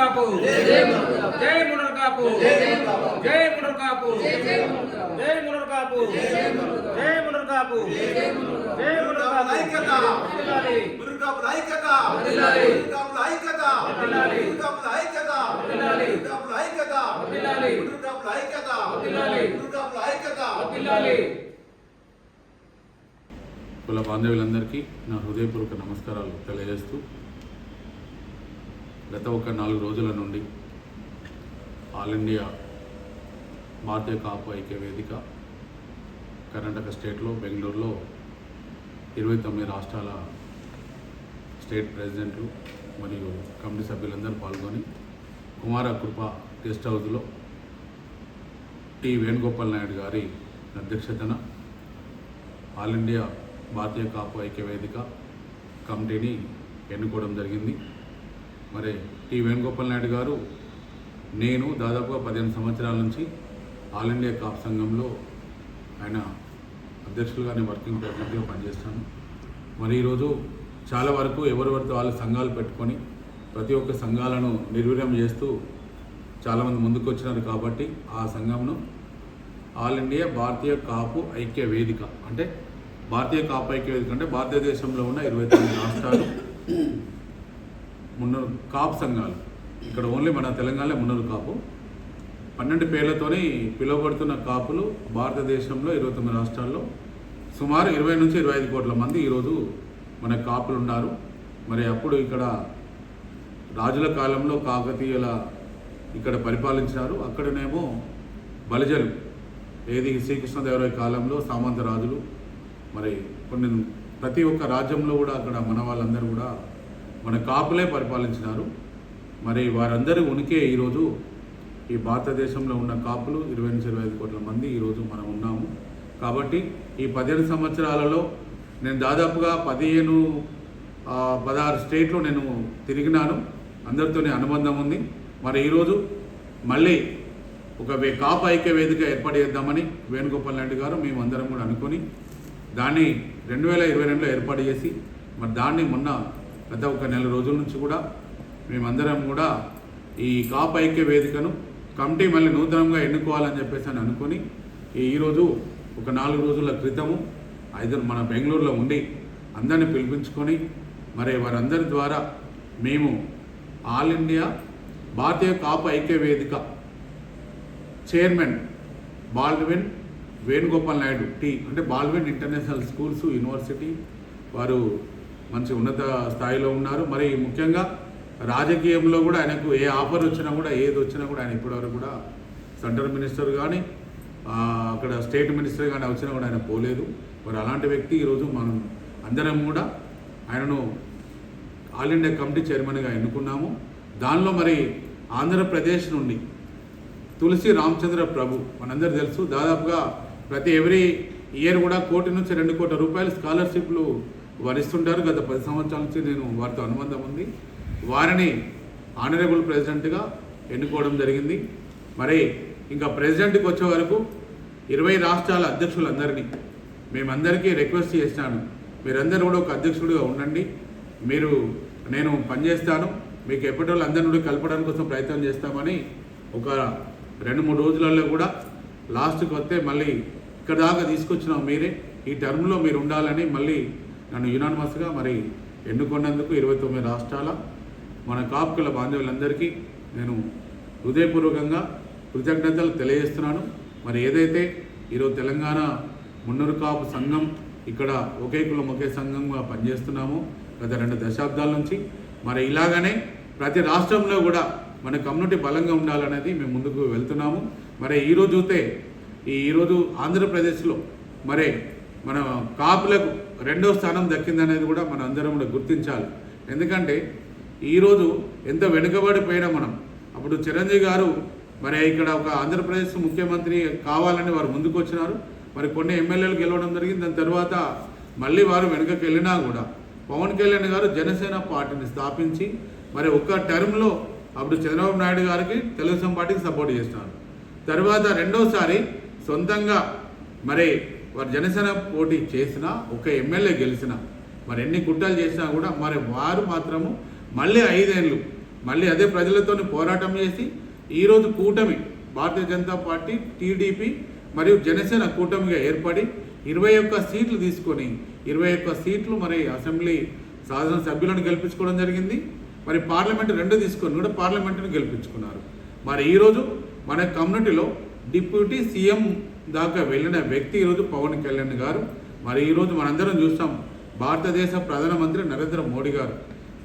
కాపు జై మునర్ కాపు జై మునర్ కాపు జై మునర్ కాపు జై మునర్ కాపు జై మునర్ కాపు ఐక్యత వర్ధిల్లాలి మునర్ కాపుల ఐక్యత వర్ధిల్లాలి మునర్ కాపుల ఐక్యత వర్ధిల్లాలి మునర్ కాపుల ఐక్యత వర్ధిల్లాలి మునర్ కాపుల ఐక్యత వర్ధిల్లాలి మునర్ కాపుల ఐక్యత వర్ధిల్లాలి మునర్ కాపుల ఐక్యత వర్ధిల్లాలి. కుల బాంధవులందరికీ నా హృదయపూర్వక నమస్కారాలు తెలియజేస్తూ గత 4 రోజుల నుండి ఆల్ ఇండియా భారతీయ కాపు ఐక్య వేదిక కర్ణాటక స్టేట్లో బెంగళూరులో 29 రాష్ట్రాల స్టేట్ ప్రెసిడెంట్లు మరియు కమిటీ సభ్యులందరూ పాల్గొని కుమార కృప గెస్ట్ హౌస్లో టి వేణుగోపాల్ నాయుడు గారి అధ్యక్షతన ఆల్ ఇండియా భారతీయ కాపు ఐక్య వేదిక కమిటీని ఎన్నుకోవడం జరిగింది. మరి టి వేణుగోపాల్ నాయుడు గారు నేను దాదాపుగా 15 సంవత్సరాల నుంచి ఆల్ ఇండియా కాపు సంఘంలో ఆయన అధ్యక్షులుగానే వర్కింగ్ ప్రెసిడెంట్గా పనిచేస్తాను. మరి ఈరోజు చాలా వరకు ఎవరెవరితో వాళ్ళు సంఘాలు పెట్టుకొని ప్రతి ఒక్క సంఘాలను నిర్వీర్యం చేస్తూ చాలామంది ముందుకు వచ్చినారు. కాబట్టి ఆ సంఘంను ఆల్ ఇండియా భారతీయ కాపు ఐక్య వేదిక అంటే భారతీయ కాపు ఐక్య వేదిక అంటే భారతదేశంలో ఉన్న 29 రాష్ట్రాలు మున్నూరు కాపు సంఘాలు, ఇక్కడ ఓన్లీ మన తెలంగాణలో మున్నూరు కాపు 12 పేర్లతోని పిలువబడుతున్న కాపులు భారతదేశంలో 29 రాష్ట్రాల్లో సుమారు 20 నుంచి 25 కోట్ల మంది ఈరోజు మన కాపులు ఉన్నారు. మరి అప్పుడు ఇక్కడ రాజుల కాలంలో కాకతీయుల ఇక్కడ పరిపాలించారు. అక్కడనేమో బలిజలు ఏది శ్రీకృష్ణదేవరాయ కాలంలో సామంత రాజులు, మరి కొన్ని ప్రతి ఒక్క రాజ్యంలో కూడా అక్కడ మన వాళ్ళందరూ కూడా మన కాపులే పరిపాలించినారు. మరి వారందరూ ఉనికే ఈరోజు ఈ భారతదేశంలో ఉన్న కాపులు 20 నుంచి 25 కోట్ల మంది ఈరోజు మనం ఉన్నాము. కాబట్టి ఈ 15 సంవత్సరాలలో నేను దాదాపుగా 16 స్టేట్లో నేను తిరిగినాను, అందరితోనే అనుబంధం ఉంది. మరి ఈరోజు మళ్ళీ ఒక కాపు ఐక్య వేదిక ఏర్పాటు చేద్దామని వేణుగోపాల్ నాయుడు గారు మేమందరం కూడా అనుకొని దాన్ని 2022లో ఏర్పాటు చేసి మరి దాన్ని మొన్న గత 1 నెల రోజుల నుంచి కూడా మేమందరం కూడా ఈ కాపు ఐక్య వేదికను కమిటీ మళ్ళీ నూతనంగా ఎన్నుకోవాలని చెప్పేసి అని అనుకొని ఈరోజు ఒక 4 రోజుల క్రితము మన బెంగళూరులో ఉండి అందరిని పిలిపించుకొని మరి వారందరి ద్వారా మేము ఆల్ ఇండియా భారతీయ కాపు ఐక్య వేదిక చైర్మన్ బాల్డ్విన్ వేణుగోపాల్ నాయుడు అంటే బాల్డ్విన్ ఇంటర్నేషనల్ స్కూల్స్ యూనివర్సిటీ వారు మంచి ఉన్నత స్థాయిలో ఉన్నారు. మరి ముఖ్యంగా రాజకీయంలో కూడా ఆయనకు ఏ ఆఫర్ వచ్చినా కూడా ఏది వచ్చినా కూడా ఆయన ఇప్పటివరకు కూడా సెంట్రల్ మినిస్టర్ కానీ అక్కడ స్టేట్ మినిస్టర్ కానీ వచ్చినా కూడా ఆయన పోలేదు. మరి అలాంటి వ్యక్తి ఈరోజు మనం అందరం కూడా ఆయనను ఆల్ ఇండియా కమిటీ చైర్మన్గా ఎన్నుకున్నాము. దానిలో మరి ఆంధ్రప్రదేశ్ నుండి తులసి రామచంద్ర ప్రభు మనందరూ తెలుసు, దాదాపుగా ప్రతి ఎవ్రీ ఇయర్ కూడా 1 కోటి నుంచి 2 కోట్ల రూపాయలు స్కాలర్షిప్లు వరిస్తుంటారు. గత 10 సంవత్సరాల నుంచి నేను వారితో అనుబంధం ఉంది. వారిని ఆనరబుల్ ప్రెసిడెంట్గా ఎన్నుకోవడం జరిగింది. మరి ఇంకా ప్రెసిడెంట్కి వచ్చే వరకు 20 రాష్ట్రాల అధ్యక్షులందరినీ మేమందరికీ రిక్వెస్ట్ చేస్తాను, మీరందరూ కూడా ఒక అధ్యక్షుడిగా ఉండండి, నేను పనిచేస్తాను, మీకు ఎప్పటి అందరినీ కూడా కలపడం కోసం ప్రయత్నం చేస్తామని ఒక 2-3 రోజులలో కూడా లాస్ట్కి వస్తే మళ్ళీ ఇక్కడ దాకా తీసుకొచ్చినాం మీరే, ఈ టర్మ్లో మీరు ఉండాలని మళ్ళీ నన్ను యునానిమస్గా మరి ఎన్నుకున్నందుకు 29 రాష్ట్రాల మన కాపుకుల బాంధవులందరికీ నేను హృదయపూర్వకంగా కృతజ్ఞతలు తెలియజేస్తున్నాను. మరి ఏదైతే ఈరోజు తెలంగాణ మున్నూరు కాపు సంఘం ఇక్కడ ఒకే కులం ఒకే సంఘంగా పనిచేస్తున్నామో గత 2 దశాబ్దాల నుంచి, మరి ఇలాగనే ప్రతి రాష్ట్రంలో కూడా మన కమ్యూనిటీ బలంగా ఉండాలనేది మేము ముందుకు వెళ్తున్నాము. మరి ఈరోజు చూస్తే ఈరోజు ఆంధ్రప్రదేశ్లో మరి మన కాపులకు 2వ స్థానం దక్కిందనేది కూడా మన అందరం కూడా గుర్తించాలి. ఎందుకంటే ఈరోజు ఎంత వెనుకబడిపోయినా మనం అప్పుడు చిరంజీవి గారు మరి ఇక్కడ ఒక ఆంధ్రప్రదేశ్ ముఖ్యమంత్రి కావాలని వారు ముందుకు వచ్చినారు. మరి కొన్ని ఎమ్మెల్యేలు గెలవడం జరిగింది. దాని తర్వాత మళ్ళీ వారు వెనుకకి వెళ్ళినా కూడా పవన్ కళ్యాణ్ గారు జనసేన పార్టీని స్థాపించి మరి ఒక్క టర్మ్లో అప్పుడు చంద్రబాబు నాయుడు గారికి తెలుగుదేశం పార్టీకి సపోర్ట్ చేస్తున్నారు. తర్వాత రెండోసారి సొంతంగా మరి వారు జనసేన పోటీ చేసినా ఒక ఎమ్మెల్యే గెలిచినా మరి ఎన్ని కుట్రలు చేసినా కూడా మరి వారు మాత్రము మళ్ళీ 5 ఏళ్ళు మళ్ళీ అదే ప్రజలతో పోరాటం చేసి ఈరోజు కూటమి భారతీయ జనతా పార్టీ, టీడీపీ మరియు జనసేన కూటమిగా ఏర్పడి 21 సీట్లు తీసుకొని 21 సీట్లు మరి అసెంబ్లీ శాసనసభ్యులను గెలిపించుకోవడం జరిగింది. మరి పార్లమెంటు 2 తీసుకొని కూడా పార్లమెంటును గెలిపించుకున్నారు. మరి ఈరోజు మన కమ్యూనిటీలో డిప్యూటీ సీఎం దాకా వెళ్ళిన వ్యక్తి ఈరోజు పవన్ కళ్యాణ్ గారు. మరి ఈరోజు మనందరం చూస్తాం, భారతదేశ ప్రధానమంత్రి నరేంద్ర మోడీ గారు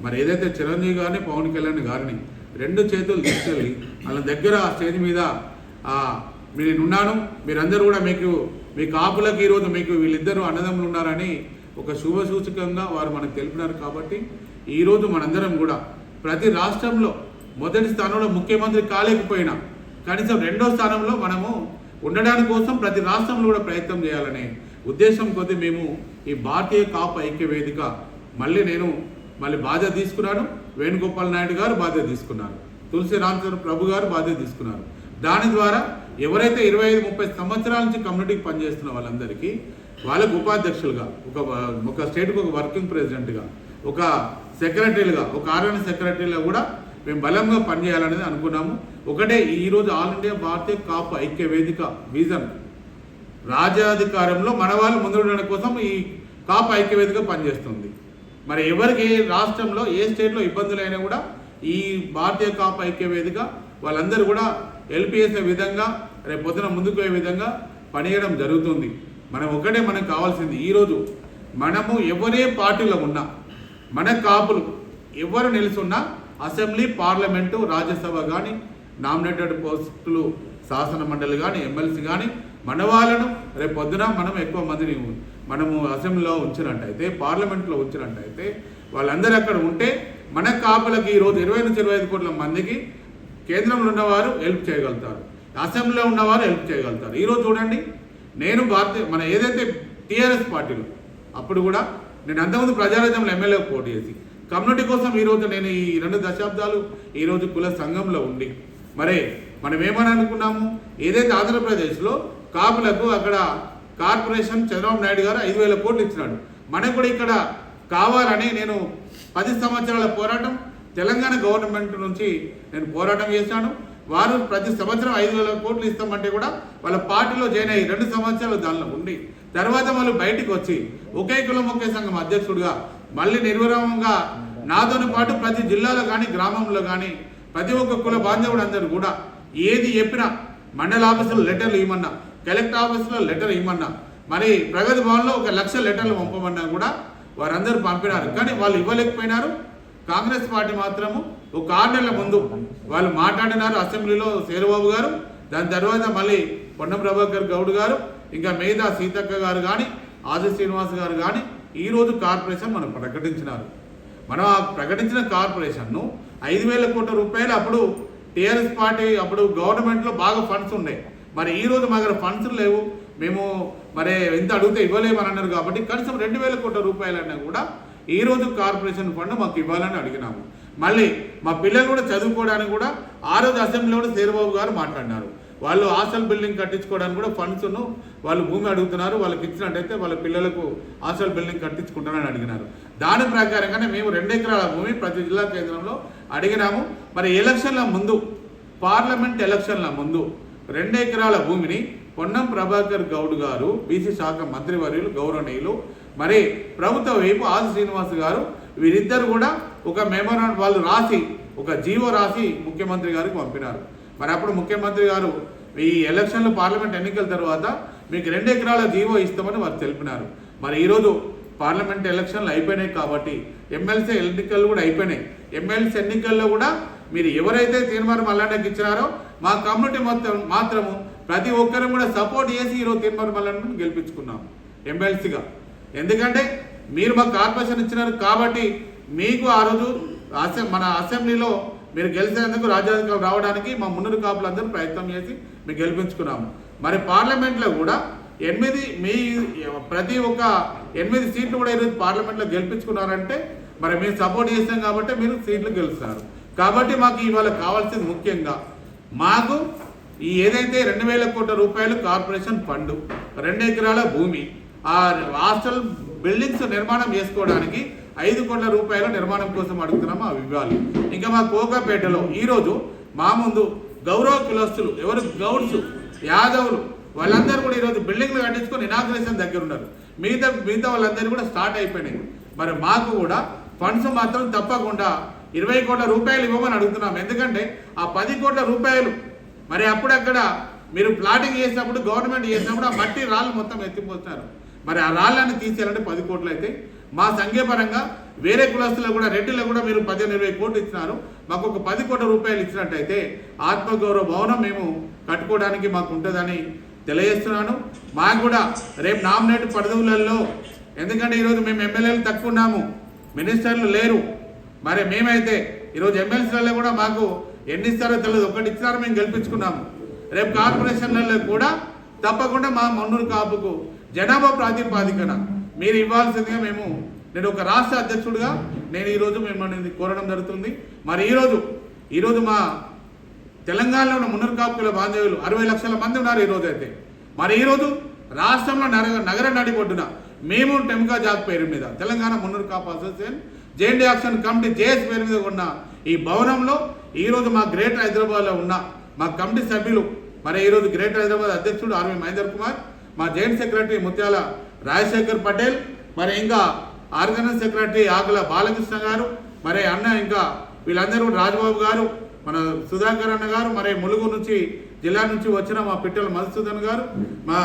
మరి ఏదైతే చిరంజీవి గారిని, పవన్ కళ్యాణ్ గారిని 2 చేతులు తీసుకెళ్ళి వాళ్ళ దగ్గర ఆ స్టేజ్ మీద నేనున్నాను, మీరందరూ కూడా మీ కాపులకు ఈరోజు మీకు వీళ్ళిద్దరూ అన్నదమ్ములు ఉన్నారని ఒక శుభ సూచకంగా వారు మనకు తెలిపినారు. కాబట్టి ఈరోజు మనందరం కూడా ప్రతి రాష్ట్రంలో మొదటి స్థానంలో ముఖ్యమంత్రి కాలేకపోయినా కనీసం 2వ స్థానంలో మనము ఉండడానికి కోసం ప్రతి రాష్ట్రంలో కూడా ప్రయత్నం చేయాలనే ఉద్దేశం కొద్దీ మేము ఈ భారతీయ కాపు ఐక్య వేదిక మళ్ళీ బాధ్యత తీసుకున్నాను. వేణుగోపాల్ నాయుడు గారు బాధ్యత తీసుకున్నారు, తులసి రామచంద్ర ప్రభు గారు బాధ్యత తీసుకున్నారు. దాని ద్వారా ఎవరైతే 25-30 సంవత్సరాల నుంచి కమ్యూనిటీకి పనిచేస్తున్న వాళ్ళందరికీ వాళ్ళకు ఉపాధ్యక్షులుగా, ఒక స్టేట్కి ఒక వర్కింగ్ ప్రెసిడెంట్గా, ఒక సెక్రటరీలుగా, ఒక ఆర్ఎన్ సెక్రటరీగా కూడా మేము బలంగా పనిచేయాలనేది అనుకున్నాము. ఒకటే ఈరోజు ఆల్ ఇండియా భారతీయ కాపు ఐక్య వేదిక విజన్, రాజ్యాధికారంలో మన వాళ్ళు ముందుండడం కోసం ఈ కాపు ఐక్య వేదిక పనిచేస్తుంది. మరి ఎవరికి ఏ రాష్ట్రంలో ఏ స్టేట్లో ఇబ్బందులైనా కూడా ఈ భారతీయ కాపు ఐక్య వేదిక వాళ్ళందరూ కూడా ఎల్పిఎస్ విధంగా రేపు పొద్దున ముందుకు పోయే విధంగా పనిచేయడం జరుగుతుంది. మనకు కావాల్సింది ఈరోజు మనము ఎవరే పార్టీలో ఉన్నా, మన కాపులు ఎవరు నిలుచున్నా అసెంబ్లీ, పార్లమెంటు, రాజ్యసభ కానీ, నామినేటెడ్ పోస్టులు శాసన మండలి కానీ, ఎమ్మెల్సీ కానీ మన వాళ్ళను రేపు పొద్దున మనం ఎక్కువ మందిని మనము అసెంబ్లీలో ఉంచినట్టయితే, పార్లమెంట్లో ఉంచినట్టయితే వాళ్ళందరూ అక్కడ ఉంటే మన కాపులకి ఈరోజు 20-25 కోట్ల మందికి కేంద్రంలో ఉన్నవారు హెల్ప్ చేయగలుగుతారు, అసెంబ్లీలో ఉన్నవారు హెల్ప్ చేయగలుగుతారు. ఈరోజు చూడండి, నేను మన ఏదైతే టీఆర్ఎస్ పార్టీలో అప్పుడు కూడా నేను అంతకుముందు ప్రజారాజ్యంలో ఎమ్మెల్యేకి పోటీ చేసి కమ్యూనిటీ కోసం ఈరోజు నేను ఈ 2 దశాబ్దాలు ఈరోజు కుల సంఘంలో ఉండి మరి మనం ఏమని అనుకున్నాము, ఏదైతే ఆంధ్రప్రదేశ్లో కాపులకు అక్కడ కార్పొరేషన్ చంద్రబాబు నాయుడు గారు 5,000 కోట్లు ఇచ్చినాడు, మనకు కూడా ఇక్కడ కావాలని నేను 10 సంవత్సరాల పోరాటం తెలంగాణ గవర్నమెంట్ నుంచి నేను పోరాటం చేశాను. వారు ప్రతి సంవత్సరం 5,000 కోట్లు ఇస్తామంటే కూడా వాళ్ళ పార్టీలో జాయిన్ అయ్యి 2 సంవత్సరాలు దానిలో ఉండి తర్వాత వాళ్ళు బయటకు వచ్చి ఒకే కులం ఒకే సంఘం అధ్యక్షుడిగా మళ్ళీ నిర్విరామంగా నాతోని పాటు ప్రతి జిల్లాలో కానీ, గ్రామంలో కానీ ప్రతి ఒక్క కుల బాంధవుడు అందరూ కూడా ఏది చెప్పినా మండల ఆఫీసులో లెటర్లు ఇవ్వమన్నా, కలెక్టర్ ఆఫీసులో లెటర్ ఇవ్వమన్నా, మరి ప్రగతి భవన్లో 1,00,000 లెటర్లు పంపమన్నా కూడా వారందరూ పంపినారు. కానీ వాళ్ళు ఇవ్వలేకపోయినారు. కాంగ్రెస్ పార్టీ మాత్రము ఒక 6 నెలల ముందు వాళ్ళు మాట్లాడినారు అసెంబ్లీలో శేరబాబు గారు, దాని తర్వాత మళ్ళీ పొన్నం ప్రభాకర్ గౌడ్ గారు, ఇంకా మేధా సీతక్క గారు కానీ, ఆది శ్రీనివాస్ గారు కానీ ఈరోజు కార్పొరేషన్ మనం ప్రకటించినారు. మనం ఆ ప్రకటించిన కార్పొరేషన్ను 5,000 కోట్ల రూపాయలు అప్పుడు టీఆర్ఎస్ పార్టీ అప్పుడు గవర్నమెంట్లో బాగా ఫండ్స్ ఉన్నాయి. మరి ఈరోజు మా దగ్గర ఫండ్స్ లేవు, మేము మరి ఎంత అడిగితే ఇవ్వలేమని అన్నారు. కాబట్టి కనీసం 2,000 కోట్ల రూపాయలన్నా కూడా ఈరోజు కార్పొరేషన్ ఫండ్ మాకు ఇవ్వాలని అడిగినాము. మళ్ళీ మా పిల్లలు కూడా చదువుకోవడానికి కూడా ఆ రోజు అసెంబ్లీలో కూడా శేరబాబు గారు మాట్లాడినారు. వాళ్ళు హాస్టల్ బిల్డింగ్ కట్టించుకోవడానికి కూడా ఫండ్స్ను వాళ్ళు భూమి అడుగుతున్నారు, వాళ్ళకి ఇచ్చినట్టయితే వాళ్ళ పిల్లలకు హాస్టల్ బిల్డింగ్ కట్టించుకుంటారని అడిగినారు. దాని ప్రకారంగానే మేము 2 ఎకరాల భూమి ప్రతి జిల్లా కేంద్రంలో అడిగినాము. మరి ఎలక్షన్ల ముందు, పార్లమెంట్ ఎలక్షన్ల ముందు 2 ఎకరాల భూమిని పొన్నం ప్రభాకర్ గౌడ్ గారు, బీసీ శాఖ మంత్రివర్యులు గౌరవనీయులు, మరి ప్రభుత్వ వైపు ఆది శ్రీనివాస్ గారు, వీరిద్దరు కూడా ఒక మెమోరాండం వాళ్ళు రాసి ఒక జీవో రాసి ముఖ్యమంత్రి గారికి పంపినారు. మరి అప్పుడు ముఖ్యమంత్రి గారు ఈ ఎలక్షన్లు పార్లమెంట్ ఎన్నికల తర్వాత మీకు 2 ఎకరాల జీవో ఇస్తామని వారు తెలిపినారు. మరి ఈరోజు పార్లమెంట్ ఎలక్షన్లు అయిపోయినాయి కాబట్టి ఎమ్మెల్సీ ఎన్నికలు కూడా అయిపోయినాయి. ఎమ్మెల్సీ ఎన్నికల్లో కూడా మీరు ఎవరైతే తీర్మానం మల్లన్నకి ఇచ్చినారో మా కమ్యూనిటీ మాత్రము ప్రతి ఒక్కరూ కూడా సపోర్ట్ చేసి ఈరోజు తీర్మానం మల్లన్నను గెలిపించుకున్నాము ఎమ్మెల్సీగా. ఎందుకంటే మీరు మాకు కార్పొరేషన్ ఇచ్చినారు కాబట్టి మీకు ఆ రోజు మన అసెంబ్లీలో మీరు గెలిచేందుకు రాజ్యాధికారం రావడానికి మా మున్నూరు కాపులందరూ ప్రయత్నం చేసి మేము గెలిపించుకున్నాము. మరి పార్లమెంట్లో కూడా 8 ప్రతి ఒక్క 8 సీట్లు కూడా ఈరోజు పార్లమెంట్లో గెలిపించుకున్నారంటే మరి మేము సపోర్ట్ చేస్తాం కాబట్టి మీరు సీట్లు గెలుస్తారు. కాబట్టి మాకు ఇవాళ కావాల్సింది ముఖ్యంగా మాకు ఈ ఏదైతే 2,000 కోట్ల రూపాయలు కార్పొరేషన్ ఫండ్, 2 ఎకరాల భూమి, ఆ హాస్టల్ బిల్డింగ్స్ నిర్మాణం చేసుకోవడానికి 5 కోట్ల రూపాయల నిర్మాణం కోసం అడుగుతున్నాము, అవి ఇవ్వాలి. ఇంకా మా కోకాపేటలో ఈరోజు మా ముందు గౌరవ కులస్తులు ఎవరు గౌడ్స్ యాదవులు వాళ్ళందరూ కూడా ఈరోజు బిల్డింగ్లు కట్టించుకొని ఇనాగ్రేషన్ దగ్గర ఉన్నారు. మిగతా వాళ్ళందరూ కూడా స్టార్ట్ అయిపోయినాయి. మరి మాకు కూడా ఫండ్స్ మాత్రం తప్పకుండా 20 కోట్ల రూపాయలు ఇవ్వమని అడుగుతున్నాం. ఎందుకంటే ఆ 10 కోట్ల రూపాయలు మరి అప్పుడక్కడ మీరు ప్లాటింగ్ చేసినప్పుడు గవర్నమెంట్ చేసినప్పుడు ఆ మట్టి రాళ్ళు మొత్తం ఎత్తిపోతున్నారు. మరి ఆ రాళ్ళని తీసేయాలంటే 10 కోట్లు అయితే మా సంఘీపరంగా వేరే కులస్తులకు కూడా రెడ్డిలకు కూడా మీరు 15-20 కోట్లు ఇచ్చినారు. మాకు ఒక 10 కోట్ల రూపాయలు ఇచ్చినట్టయితే ఆత్మగౌరవ భవనం మేము కట్టుకోవడానికి మాకు ఉంటుందని తెలియజేస్తున్నాను. మాకు కూడా రేపు నామినేట్ పదవులలో, ఎందుకంటే ఈరోజు మేము ఎమ్మెల్యేలు తక్కువ ఉన్నాము, మినిస్టర్లు లేరు. మరి మేమైతే ఈరోజు ఎమ్మెల్సీలలో కూడా మాకు ఎన్ని ఇస్తారో తెలియదు, ఒకటి ఇచ్చినారో మేము గెలిపించుకున్నాము. రేపు కార్పొరేషన్లలో కూడా తప్పకుండా మా మున్నూరు కాపుకు జనాభా ప్రాతిపాదికన మీరు ఇవ్వాల్సిందిగా నేను ఒక రాష్ట్ర అధ్యక్షుడిగా నేను ఈరోజు మిమ్మల్ని కోరడం జరుగుతుంది. మరి ఈరోజు మా తెలంగాణలో ఉన్న మున్నూరు కాపుల బాంధవ్యులు 60 లక్షల మంది ఉన్నారు ఈరోజు అయితే. మరి ఈరోజు రాష్ట్రంలో నగర నడిబొడ్డున మేము టెంకా జాగ్ పేరు మీద Telangana Munnuru Kapu association JMD action committee JS పేరు మీద ఉన్న ఈ భవనంలో ఈరోజు మా గ్రేటర్ హైదరాబాద్లో ఉన్న మా కమిటీ సభ్యులు, మరి ఈరోజు గ్రేటర్ హైదరాబాద్ అధ్యక్షుడు ఆర్వి మహేందర్ కుమార్, మా జాయింట్ సెక్రటరీ ముత్యాల రాజశేఖర్ పటేల్, మరి ఇంకా ఆర్గనైజ్ సెక్రటరీ ఆకుల బాలకృష్ణ గారు, మరి అన్న ఇంకా వీళ్ళందరూ రాజబాబు గారు, మన సుధాకర్ అన్న గారు, మరి ములుగు నుంచి జిల్లా నుంచి వచ్చిన మా పిట్టల మధుసూదన్ గారు, మా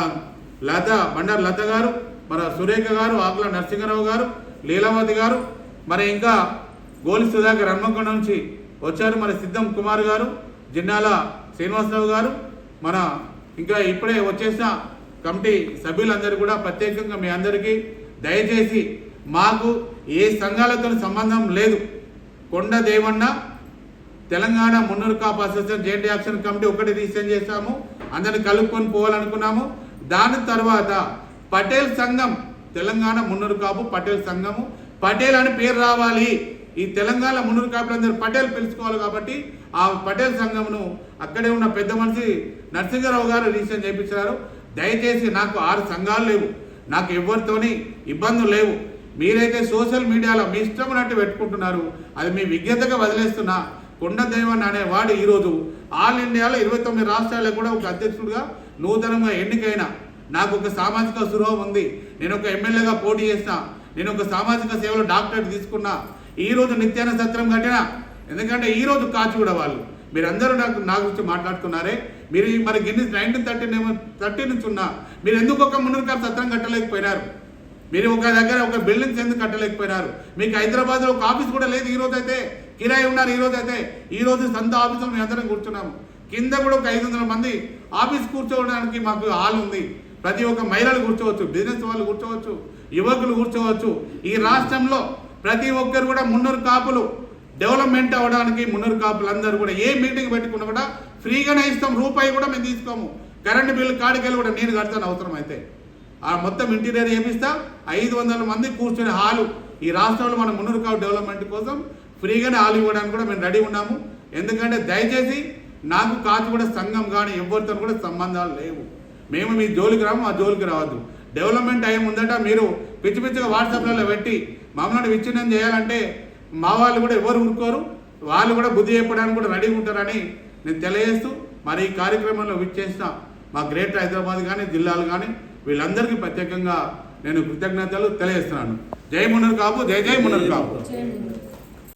బండారు లత గారు, మన సురేఖ గారు, ఆకుల నరసింహరావు గారు, లీలావతి గారు, మరి ఇంకా గోలి సుధాకర్ హన్మకొండ నుంచి వచ్చారు, మరి సిద్ధం కుమార్ గారు, జిన్నాల శ్రీనివాసరావు గారు, మన ఇంకా ఇప్పుడే వచ్చేసిన కమిటీ సభ్యులందరూ కూడా ప్రత్యేకంగా మీ అందరికీ దయచేసి మాకు ఏ సంఘాలతో సంబంధం లేదు. కొండ Devanna Telangana Munnuru Kapu association JMD action committee ఒకటి రిజిస్టర్ చేశాము, అందరిని కలుపుకొని పోవాలనుకున్నాము. దాని తర్వాత పటేల్ సంఘం తెలంగాణ మున్నూరు కాపు పటేల్ సంఘము, పటేల్ అని పేరు రావాలి, ఈ తెలంగాణ మున్నూరు కాపులందరూ పటేల్ పిలుచుకోవాలి. కాబట్టి ఆ పటేల్ సంఘమును అక్కడే ఉన్న పెద్ద మనిషి నరసింహరావు గారు రిజిస్టర్ చేయించారు. దయచేసి నాకు 6 సంఘాలు లేవు, నాకు ఎవరితోని ఇబ్బందులు లేవు. మీరైతే సోషల్ మీడియాలో మీ ఇష్టం ఉన్నట్టు పెట్టుకుంటున్నారు, అది మీ విజ్ఞతగా వదిలేస్తున్నా. కొండ దేవన్ అనేవాడు ఈరోజు ఆల్ ఇండియాలో 29 రాష్ట్రాల్లో కూడా ఒక అధ్యక్షుడిగా నూతనంగా ఎన్నికైనా. నాకు ఒక సామాజిక సురూహం ఉంది, నేను ఒక ఎమ్మెల్యేగా పోటీ చేసిన, నేను ఒక సామాజిక సేవలో డాక్టరేట్ తీసుకున్నా, ఈరోజు నిత్యాన సత్రం కట్టినా. ఎందుకంటే ఈరోజు కాచిగూడ వాళ్ళు మీరందరూ నా గురించి మాట్లాడుతున్నారే, మీరు మరి గిన్నెస్ 1930 నుంచి ఉన్నా మీరు ఎందుకు ఒక మున్నూరు కాపు సత్రం కట్టలేకపోయినారు? మీరు ఒక దగ్గర ఒక బిల్డింగ్స్ ఎందుకు కట్టలేకపోయినారు? మీకు హైదరాబాద్లో ఒక ఆఫీస్ కూడా లేదు. ఈరోజు అయితే కిరాయి ఉన్నారు. ఈరోజు సొంత ఆఫీసులో మేము అందరం కూర్చున్నాము. కింద కూడా ఒక 500 మంది ఆఫీస్ కూర్చోవడానికి మాకు హాల్ ఉంది. ప్రతి ఒక్క మహిళలు కూర్చోవచ్చు, బిజినెస్ వాళ్ళు కూర్చోవచ్చు, యువకులు కూర్చోవచ్చు. ఈ రాష్ట్రంలో ప్రతి ఒక్కరు కూడా మున్నూరు కాపులు డెవలప్మెంట్ అవ్వడానికి మున్నూరు కాపులందరూ కూడా ఏ మీటింగ్ పెట్టుకున్నా కూడా ఫ్రీగానే ఇస్తాం, రూపాయి కూడా మేము తీసుకోము. కరెంటు బిల్లు కాడికెళ్ళి కూడా నేను కడతాను అవసరం అయితే. ఆ మొత్తం ఇంటీరియర్ చేపిస్తా. 500 మంది కూర్చునే హాలు ఈ రాష్ట్రంలో మన మున్నూరు కాపు డెవలప్మెంట్ కోసం ఫ్రీగానే హాల్ ఇవ్వడానికి కూడా మేము రెడీ ఉన్నాము. ఎందుకంటే దయచేసి నాకు కాచిగూడ సంఘం కానీ ఎవరితో కూడా సంబంధాలు లేవు. మేము మీ జోలికి రాము, ఆ జోలికి రావద్దు. డెవలప్మెంట్ అయ్యే ముందట మీరు పిచ్చిగా వాట్సాప్లలో పెట్టి మమ్మల్ని విచ్ఛిన్నం చేయాలంటే మా వాళ్ళు కూడా ఎవరు ఊరుకోరు, వాళ్ళు కూడా బుద్ధి చెప్పడానికి కూడా రెడీ ఉంటారని నేను తెలియజేస్తూ, మరి ఈ కార్యక్రమంలో విచ్చేసిన మా గ్రేటర్ హైదరాబాద్ కానీ జిల్లాలు కానీ వీళ్ళందరికీ ప్రత్యేకంగా నేను కృతజ్ఞతలు తెలియజేస్తున్నాను. జై మున్నూరు కాపు, జై జై మున్నూరు కాపు.